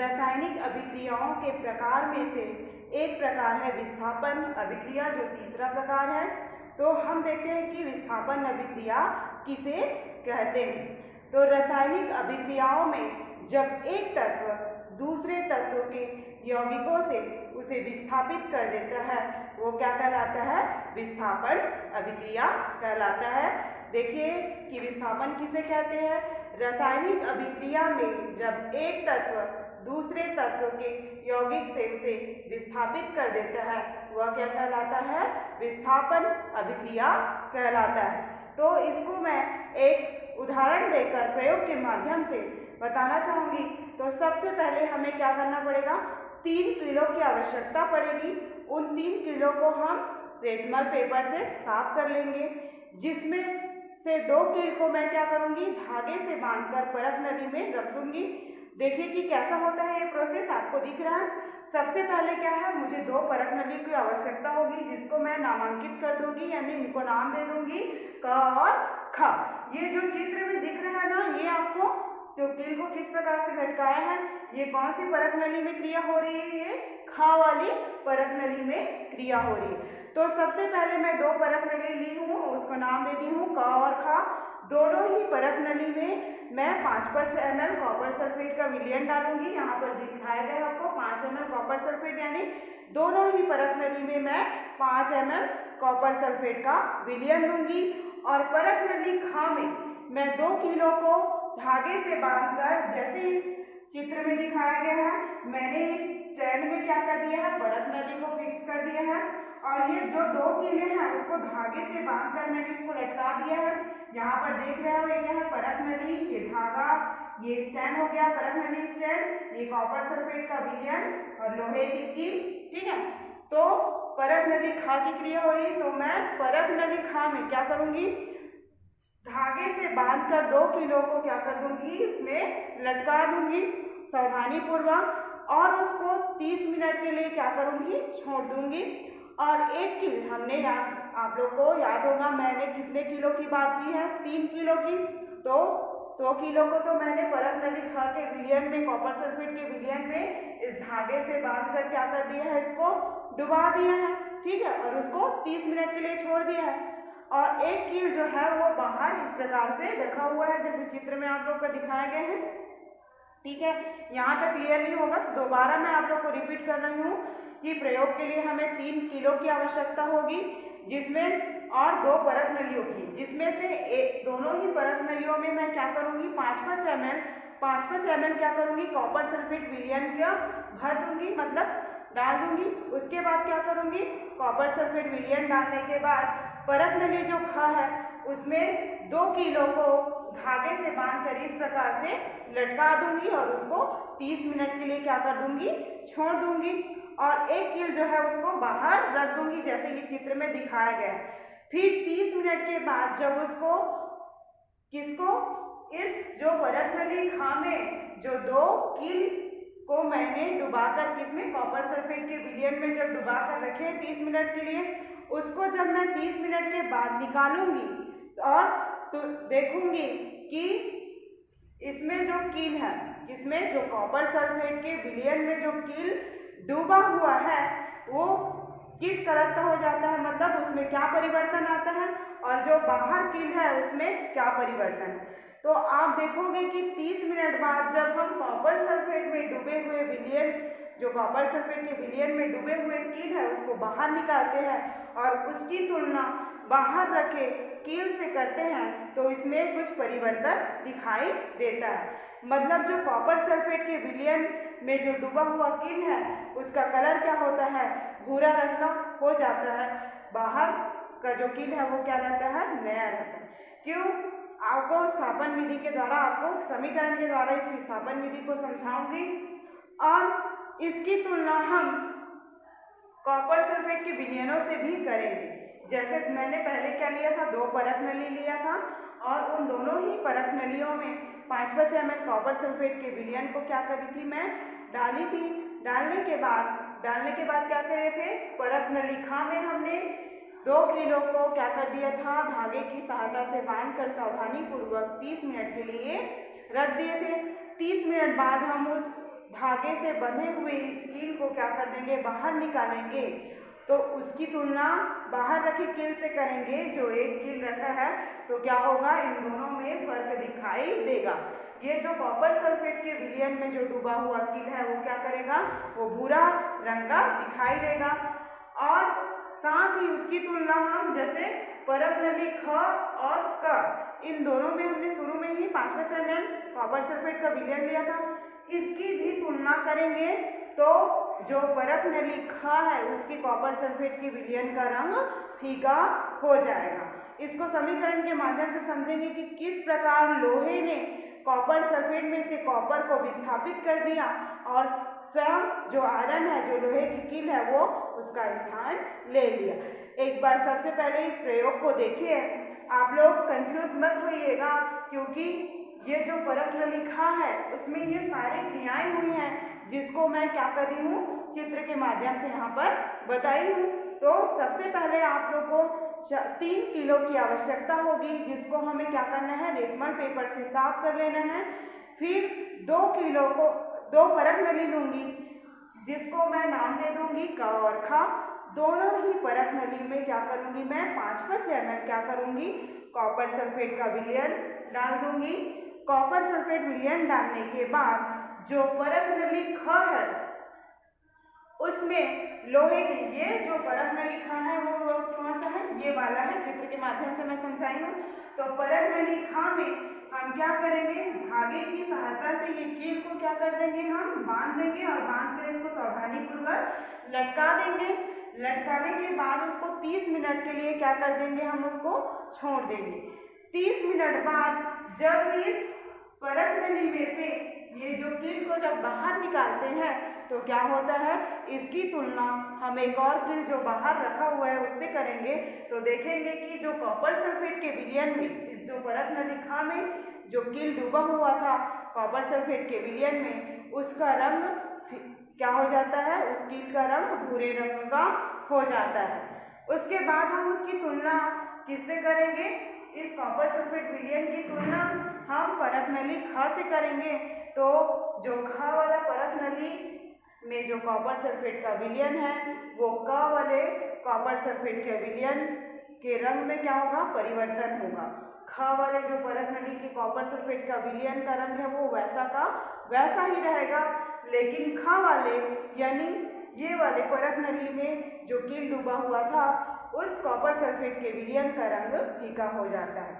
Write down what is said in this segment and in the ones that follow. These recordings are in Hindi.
रासायनिक अभिक्रियाओं के प्रकार में से एक प्रकार है विस्थापन अभिक्रिया, जो तीसरा प्रकार है। तो हम देखते हैं कि विस्थापन अभिक्रिया किसे कहते हैं। तो रासायनिक अभिक्रियाओं में जब एक तत्व दूसरे तत्व के यौगिकों से उसे विस्थापित कर देता है, वो क्या कहलाता है? विस्थापन अभिक्रिया कहलाता है। देखिए कि विस्थापन किसे कहते हैं। रासायनिक अभिक्रिया में जब एक तत्व दूसरे तत्व के यौगिक से उसे विस्थापित कर देता है, वह क्या कहलाता है? विस्थापन अभिक्रिया कहलाता है। तो इसको मैं एक उदाहरण देकर प्रयोग के माध्यम से बताना चाहूँगी। तो सबसे पहले हमें क्या करना पड़ेगा? 3 किलो की आवश्यकता पड़ेगी। उन 3 किलो को हम रेतमल पेपर से साफ कर लेंगे, जिसमें से 2 किलो को मैं क्या करूँगी? धागे से बांधकर परख नली में रख दूँगी। देखिए कि कैसा होता है ये प्रोसेस, आपको दिख रहा है। सबसे पहले क्या है, मुझे 2 परख नली की आवश्यकता होगी, जिसको मैं नामांकित कर दूंगी, यानी इनको नाम दे दूंगी क और ख। ये जो चित्र में दिख रहा है ना, ये आपको जो कील को किस प्रकार से लटकाया है, ये कौन सी परख नली में क्रिया हो रही है? ये ख वाली परख नली में क्रिया हो रही है। तो सबसे पहले मैं 2 परख नली ली हूँ, उसको नाम देती हूँ क और ख। दोनों ही परख नली में मैं 5 ml कॉपर सल्फेट का विलयन डालूंगी। यहाँ पर दिखाया गया है आपको 5 ml कॉपर सल्फेट, यानी दोनों ही परख नली में मैं 5 ml कॉपर सल्फेट का विलयन लूंगी। और परख नली ख में मैं 2 किलो को धागे से बांधकर, जैसे इस चित्र में दिखाया गया है, मैंने इस स्टैंड में क्या कर दिया है? परख नली को फिक्स कर दिया है। और ये जो 2 किले हैं उसको धागे से बांधकर मैंने इसको लटका दिया है। यहाँ पर देख रहे हो ये क्या है? परख नली, ये धागा, ये स्टैंड हो गया परख नली स्टैंड, ये कॉपर सल्फेट का विलयन और लोहे की कील। ठीक है, तो परख नली ख की क्रिया हो रही है। तो मैं परख नली ख में क्या करूंगी? धागे से बांधकर 2 किलो को क्या कर दूंगी? इसमें लटका दूंगी सावधानी पूर्वक, और उसको 30 मिनट के लिए क्या करूंगी? छोड़ दूंगी। और 1 किलो हमने आप लोग को याद होगा मैंने कितने किलो की बात की है? 3 किलो की। तो 2 किलो को तो मैंने परख नली ख के विलयन में, कॉपर सल्फेट के विलयन में इस धागे से बांधकर क्या कर दिया है? इसको डुबा दिया है। ठीक है, और उसको 30 मिनट के लिए छोड़ दिया है। और 1 किलो जो है वो बाहर इस प्रकार से रखा हुआ है, जैसे चित्र में आप लोग को दिखाया गया है। ठीक है, यहाँ तक क्लियर नहीं होगा तो दोबारा मैं आप लोग को रिपीट कर रही हूँ कि प्रयोग के लिए हमें 3 किलो की आवश्यकता होगी, जिसमें और 2 परख नलियों की, जिसमें से दोनों ही परख नलियों में मैं क्या करूँगी? 5 ml क्या करूँगी? कॉपर सल्फेट विलयन का भर दूंगी, मतलब डाल दूंगी। उसके बाद क्या करूँगी? कॉपर सल्फेट विलयन डालने के बाद परख नली जो ख है उसमें 2 किलो को धागे से बांधकर इस प्रकार से लटका दूंगी और उसको 30 मिनट के लिए क्या कर दूंगी? छोड़ दूंगी। और 1 किलो जो है उसको बाहर रख दूंगी, जैसे ये चित्र में दिखाया गया है। फिर 30 मिनट के बाद जब उसको इस जो परख नली ख में जो 2 किलो को मैंने डुबाकर, किसमें? कॉपर सल्फेट के विलयन में जब डुबाकर रखे 30 मिनट के लिए, उसको जब मैं 30 मिनट के बाद निकालूंगी और तो देखूंगी कि इसमें जो कील है, इसमें जो कॉपर सल्फेट के विलयन में जो कील डूबा हुआ है वो किस कलर का हो जाता है, मतलब उसमें क्या परिवर्तन आता है, और जो बाहर कील है उसमें क्या परिवर्तन है। तो आप देखोगे कि 30 मिनट बाद जब हम कॉपर सल्फेट में डूबे हुए विलयन, जो कॉपर सल्फेट के विलयन में डूबे हुए कील है उसको बाहर निकालते हैं और उसकी तुलना बाहर रखे कील से करते हैं, तो इसमें कुछ परिवर्तन दिखाई देता है। मतलब जो कॉपर सल्फेट के विलयन में जो डूबा हुआ कील है उसका कलर क्या होता है? भूरा रंग का हो जाता है। बाहर का जो कील है वो क्या रहता है? नया रहता है। क्यों? आपको स्थापन विधि के द्वारा, आपको समीकरण के द्वारा इस विस्थापन विधि को समझाऊंगी, और इसकी तुलना हम कॉपर सल्फेट के विलयनों से भी करेंगे। जैसे मैंने पहले क्या लिया था? 2 परख नली लिया था और उन दोनों ही परख नलियों में 5 ml कॉपर सल्फेट के विलयन को क्या करी थी? मैं डाली थी। डालने के बाद क्या करे थे? परख नली ख में हमने 2 किलो को क्या कर दिया था? धागे की सहायता से बांधकर सावधानी पूर्वक 30 मिनट के लिए रख दिए थे। 30 मिनट बाद हम उस धागे से बंधे हुए इस कील को क्या कर देंगे, बाहर निकालेंगे, तो उसकी तुलना बाहर रखे कील से करेंगे जो एक कील रखा है, तो क्या होगा, इन दोनों में फर्क दिखाई देगा। ये जो कॉपर सल्फेट के विलयन में जो डूबा हुआ कील है वो क्या करेगा, वो भूरा रंग का दिखाई देगा। और साथ ही उसकी तुलना हम जैसे परत नली ख और क, इन दोनों में हमने शुरू में ही 5वां चैनल कॉपर सल्फेट का विलयन लिया था, इसकी भी तुलना करेंगे तो जो परत नली ख है उसकी कॉपर सल्फेट की विलयन का रंग फीका हो जाएगा। इसको समीकरण के माध्यम से समझेंगे कि किस प्रकार लोहे ने कॉपर सल्फेट में से कॉपर को विस्थापित कर दिया और स्वयं जो आयरन है, जो लोहे की कील है, वो उसका स्थान ले लिया। एक बार सबसे पहले इस प्रयोग को देखिए, आप लोग कंफ्यूज मत होइएगा, क्योंकि ये जो परत नली लिखा है उसमें ये सारी क्रियाएं हुई हैं जिसको मैं क्या कर रही हूँ, चित्र के माध्यम से यहाँ पर बताई हूँ। तो सबसे पहले आप लोग को 3 किलो की आवश्यकता होगी, जिसको हमें क्या करना है, रेतमल पेपर से साफ कर लेना है। फिर 2 किलो को 2 परत नली लूँगी, जिसको मैं नाम दे दूँगी क और ख। दोनों ही परत नली में क्या करूँगी, मैं 5वां चैनल क्या करूँगी, कॉपर सल्फेट का विलयन डाल दूँगी। कॉपर सल्फेट विलयन डालने के बाद जो परत नली ख है उसमें लोहे की, ये जो परत में लिखा है वो कौन सा है, ये वाला है, चित्र के माध्यम से मैं समझाई हूँ। तो परत में लिखा में हम क्या करेंगे, धागे की सहायता से ये कील को क्या कर देंगे, हम बांध देंगे और बांध कर इसको सावधानीपूर्वक लटका देंगे। लटकाने के बाद उसको 30 मिनट के लिए क्या कर देंगे, हम उसको छोड़ देंगे। 30 मिनट बाद जब इस परत नली में से ये जो कील को जब बाहर निकालते हैं तो क्या होता है, इसकी तुलना हम एक और कील जो बाहर रखा हुआ है उससे करेंगे, तो देखेंगे कि जो कॉपर सल्फेट के विलयन में, इस जो परत नली खा में जो कील डूबा हुआ था कॉपर सल्फेट के विलयन में, उसका रंग क्या हो जाता है, उस कील का रंग भूरे रंग का हो जाता है। उसके बाद हम उसकी तुलना किससे करेंगे, इस कॉपर सल्फेट विलयन की तुलना हम परत नली ख से करेंगे। तो जो ख वाला परत नली में जो कॉपर सल्फेट का विलयन है वो क वाले कॉपर सल्फेट के विलयन के रंग में क्या होगा, परिवर्तन होगा। ख वाले जो परत नली के कॉपर सल्फेट का विलयन का रंग है वो वैसा का वैसा ही रहेगा, लेकिन ख वाले यानी ये वाले परत नली में जो कील डूबा हुआ था उस कॉपर सल्फेट के विलयन का रंग फीका हो जाता है।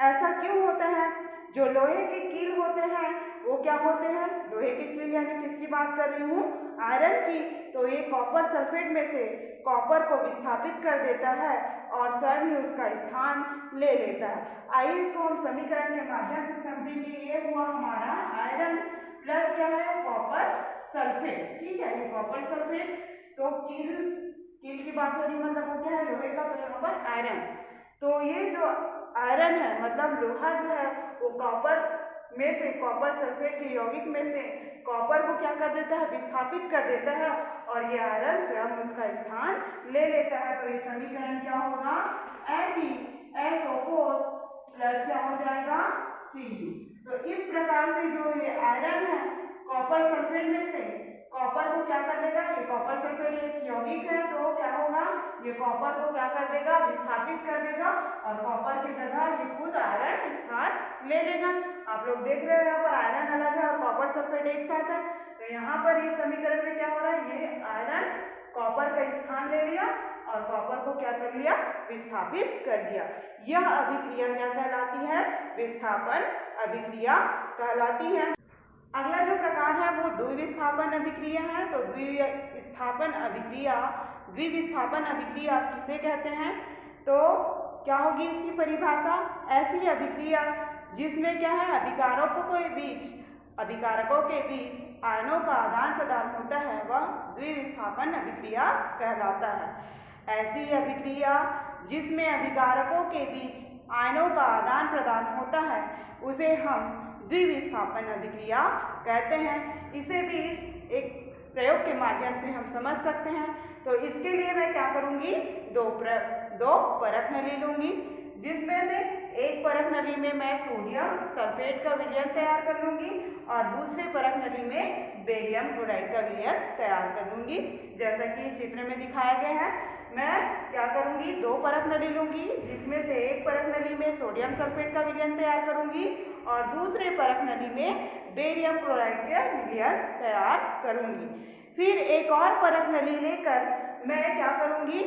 ऐसा क्यों होता है, जो लोहे के कील होते हैं वो क्या होते हैं, लोहे के कील यानी किसकी बात कर रही हूँ, आयरन की, तो ये कॉपर सल्फेट में से कॉपर को विस्थापित कर देता है और स्वयं ही उसका स्थान ले लेता है। आइए इसको हम समीकरण के माध्यम से समझेंगे। ये हुआ हमारा आयरन प्लस क्या है, कॉपर सल्फेट, ठीक है, ये कॉपर सल्फेट, तो कील की बात हो रही, मतलब वो क्या है, लोहे का, तो यहाँ पर आयरन। तो ये जो आयरन है मतलब लोहा जो है वो कॉपर में से, कॉपर सल्फेट के यौगिक में से कॉपर को क्या कर देता है, विस्थापित कर देता है और ये आयरन स्वयं उसका स्थान ले लेता है। तो ये समीकरण क्या होगा, FeSO4 प्लस क्या हो जाएगा, Cu। तो इस प्रकार से जो ये आयरन है कॉपर सल्फेट में से कॉपर को क्या कर देगा, ये कॉपर सल्फेट एक यौगिक है, तो क्या होगा, ये कॉपर को क्या कर देगा, विस्थापित कर देगा और कॉपर की जगह ये खुद आयरन स्थान ले लेगा। आप लोग देख रहे हैं यहाँ पर आयरन अलग है और कॉपर सल्फेट एक साथ है, तो यहाँ पर इस समीकरण में क्या हो रहा है, ये आयरन कॉपर का स्थान ले लिया और कॉपर को क्या कर लिया, विस्थापित कर दिया। यह अभिक्रिया क्या कहलाती है, विस्थापन अभिक्रिया कहलाती है। अगला जो प्रकार है वो द्विविस्थापन अभिक्रिया है। तो द्विविस्थापन अभिक्रिया किसे कहते हैं, तो क्या होगी इसकी परिभाषा, ऐसी अभिक्रिया जिसमें क्या है, अभिकारकों के बीच आयनों का आदान प्रदान होता है, वह द्विविस्थापन अभिक्रिया कहलाता है। ऐसी अभिक्रिया जिसमें अभिकारकों के बीच आयनों का आदान प्रदान होता है उसे हम द्विविस्थापन अभिक्रिया कहते हैं। इसे भी इस एक प्रयोग के माध्यम से हम समझ सकते हैं। तो इसके लिए मैं क्या करूँगी, दो परत नली लूँगी, जिसमें से एक परख नली में मैं सोडियम सल्फेट का विलयन तैयार कर लूँगी और दूसरे परख नली में बेरियम क्लोराइड का विलयन तैयार कर लूँगी। जैसा कि चित्र में दिखाया गया है, मैं क्या करूँगी, दो परख नली लूँगी जिसमें से एक परख नली में सोडियम सल्फेट का विलयन तैयार करूँगी और दूसरे परख नली में बेरियम क्लोराइड का विलयन तैयार करूँगी। फिर एक और परख नली लेकर मैं क्या करूँगी,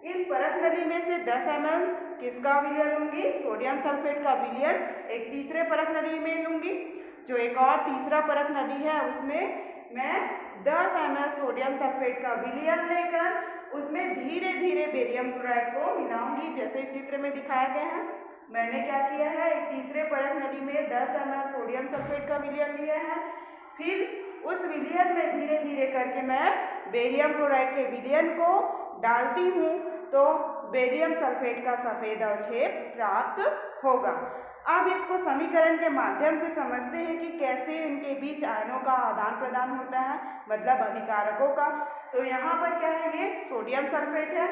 इस परख नली में से 10 ml किसका विलयन लूँगी, सोडियम सल्फेट का विलयन एक तीसरे परख नली में लूँगी। जो एक और तीसरा परख नली है उसमें मैं 10 ml सोडियम सल्फेट का विलयन लेकर उसमें धीरे धीरे बेरियम क्लोराइड को मिलाऊंगी। जैसे इस चित्र में दिखाया गया है, मैंने क्या किया है, एक तीसरे परख नली में 10 ml सोडियम सल्फेट का विलयन लिया है। फिर उस विलयन में धीरे धीरे करके मैं बेरियम क्लोराइड के विलयन को डालती हूँ तो बेरियम सल्फेट का सफ़ेद अवक्षेप प्राप्त होगा। अब इसको समीकरण के माध्यम से समझते हैं कि कैसे इनके बीच आयनों का आदान प्रदान होता है, मतलब अभिकारकों का। तो यहाँ पर क्या है, ये सोडियम सल्फेट है,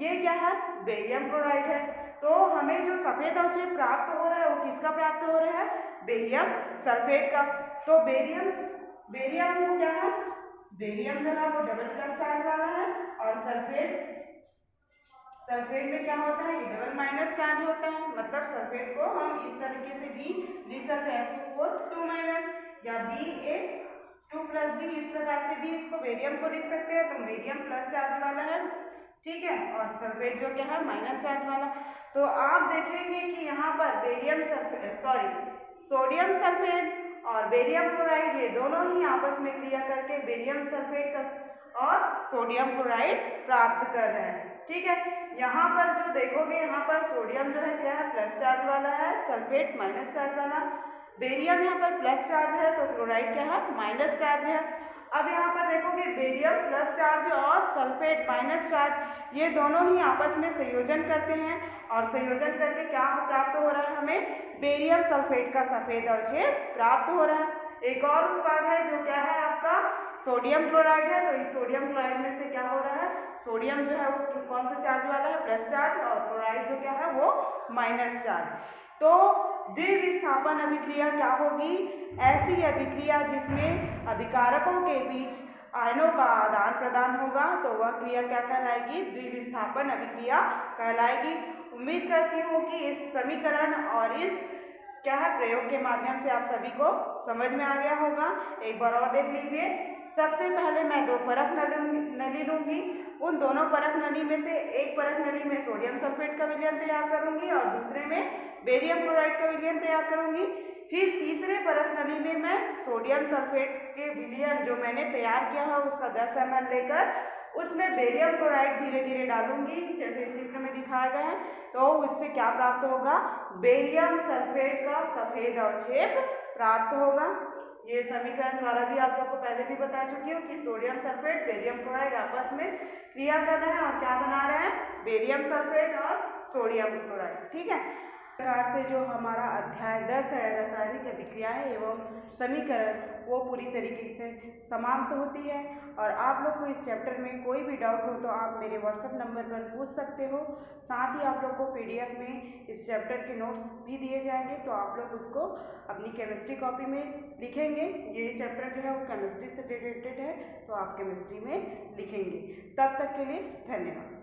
ये क्या है, बेरियम क्लोराइड है। तो हमें जो सफ़ेद अवक्षेप प्राप्त हो रहा है वो किसका प्राप्त हो रहा है, बेरियम सल्फेट का। तो बेरियम को क्या है, बेरियम जो है वो डबल प्लस चार्ज वाला है और सल्फेट में क्या होता है, ये डबल माइनस चार्ज होता है। मतलब सल्फेट को हम इस तरीके से भी लिख सकते हैं, SO4 2 माइनस, या Ba2 प्लस B, इस प्रकार से भी इसको बेरियम को लिख सकते हैं। तो बेरियम प्लस चार्ज वाला है, ठीक है, और सल्फेट जो क्या है माइनस चार्ज वाला। तो आप देखेंगे कि यहाँ पर सोडियम सल्फेट और बेरियम क्लोराइड ये दोनों ही आपस में क्रिया करके बेरियम सल्फेट का और सोडियम क्लोराइड प्राप्त कर रहे हैं, ठीक है। यहाँ पर जो देखोगे, यहाँ पर सोडियम जो है क्या है, प्लस चार्ज वाला है, सल्फेट माइनस चार्ज वाला। बेरियम यहाँ पर प्लस चार्ज है तो क्लोराइड क्या है, माइनस चार्ज है। अब यहाँ पर देखोगे बेरियम प्लस चार्ज और सल्फेट माइनस चार्ज, ये दोनों ही आपस में संयोजन करते हैं और संयोजन करके क्या प्राप्त हो रहा है, हमें बेरियम सल्फेट का सफ़ेद अवक्षेप प्राप्त हो रहा है। एक और उत्पाद है जो क्या है आपका, सोडियम क्लोराइड है। तो इस सोडियम क्लोराइड में से क्या हो रहा है, सोडियम जो है वो कौन सा चार्ज वाला है, प्लस चार्ज, और क्लोराइड जो क्या है वो माइनस चार्ज। तो द्विविस्थापन अभिक्रिया क्या होगी, ऐसी अभिक्रिया जिसमें अभिकारकों के बीच आयनों का आदान प्रदान होगा, तो वह क्रिया क्या कहलाएगी, द्विविस्थापन अभिक्रिया कहलाएगी। उम्मीद करती हूँ कि इस समीकरण और इस क्या है प्रयोग के माध्यम से आप सभी को समझ में आ गया होगा। एक बार और देख लीजिए। सबसे पहले मैं दो परख नली लूँगी, उन दोनों परख नली में से एक परख नली में सोडियम सल्फेट का विलयन तैयार करूँगी और दूसरे में बेरियम क्लोराइड का विलयन तैयार करूँगी। फिर तीसरे परख नली में मैं सोडियम सल्फेट के विलयन जो मैंने तैयार किया है उसका 10 ml लेकर उसमें बेरियम क्लोराइड धीरे धीरे डालूंगी, जैसे इस चित्र में दिखाया गया है। तो उससे क्या प्राप्त होगा, बेरियम सल्फेट का सफ़ेद अवक्षेप प्राप्त होगा। ये समीकरण द्वारा भी आप लोग को पहले भी बता चुकी हूँ कि सोडियम सल्फेट बेरियम क्लोराइड आपस में क्रिया कर रहे हैं और क्या बना रहे हैं, बेरियम सल्फेट और सोडियम क्लोराइड, ठीक है। प्रकार से जो हमारा अध्याय 10 है, रासायनिक अभिक्रियाएं एवं समीकरण, वो पूरी तरीके से समाप्त होती है। और आप लोग को इस चैप्टर में कोई भी डाउट हो तो आप मेरे व्हाट्सएप नंबर पर पूछ सकते हो। साथ ही आप लोग को PDF में इस चैप्टर के नोट्स भी दिए जाएंगे, तो आप लोग उसको अपनी केमिस्ट्री कॉपी में लिखेंगे। ये चैप्टर जो है वो केमिस्ट्री से रिलेटेड है, तो आप केमिस्ट्री में लिखेंगे। तब तक के लिए धन्यवाद।